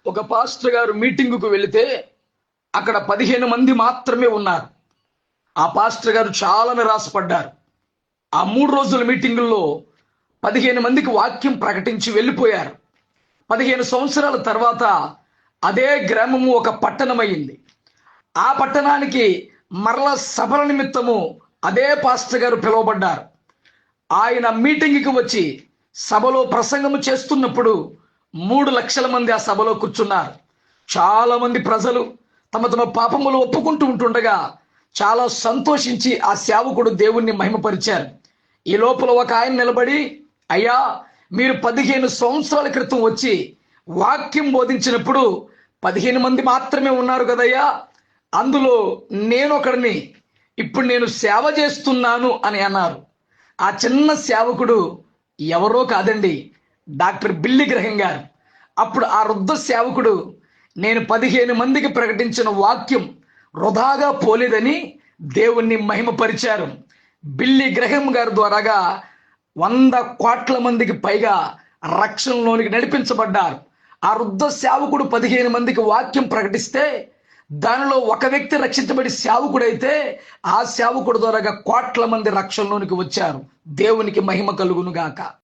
ఒక పాస్టర్ గారు మీటింగుకు వెళితే అక్కడ 15 మంది మాత్రమే ఉన్నారు. ఆ పాస్టర్ గారు చాలా నిరాశపడ్డారు. ఆ 3 రోజుల మీటింగుల్లో 15 మందికి వాక్యం ప్రకటించి వెళ్ళిపోయారు. 15 సంవత్సరాల తర్వాత అదే గ్రామము ఒక పట్టణమైంది. ఆ పట్టణానికి మరల సభల నిమిత్తము అదే పాస్టర్ గారు పిలువబడ్డారు. ఆయన మీటింగ్కి వచ్చి సభలో ప్రసంగము చేస్తున్నప్పుడు 3 లక్షల మంది ఆ సభలో కూర్చున్నారు. చాలా మంది ప్రజలు తమ తమ పాపములు ఒప్పుకుంటూ ఉంటుండగా చాలా సంతోషించి ఆ సేవకుడు దేవుణ్ణి మహిమపరిచారు. ఈ లోపల ఒక ఆయన నిలబడి, అయ్యా, మీరు 15 సంవత్సరాల క్రితం వచ్చి వాక్యం బోధించినప్పుడు 15 మంది మాత్రమే ఉన్నారు కదయ్యా, అందులో నేనొకడిని, ఇప్పుడు నేను సేవ చేస్తున్నాను అని అన్నారు. ఆ చిన్న సేవకుడు ఎవరో కాదండి, డాక్టర్ బిల్లీ గ్రహం గారు. అప్పుడు ఆ వృద్ధ సేవకుడు, నేను 15 మందికి ప్రకటించిన వాక్యం వృధాగా పోలేదని దేవుణ్ణి మహిమపరిచారు. బిల్లీ గ్రహం గారి ద్వారాగా 100 కోట్ల మందికి పైగా రక్షణలోనికి నడిపించబడ్డారు. ఆ వృద్ధ సేవకుడు 15 మందికి వాక్యం ప్రకటిస్తే దానిలో ఒక వ్యక్తి రక్షించబడి సేవకుడైతే ఆ సేవకుడు ద్వారాగా కోట్ల మంది రక్షణలోనికి వచ్చారు. దేవునికి మహిమ కలుగును గాక.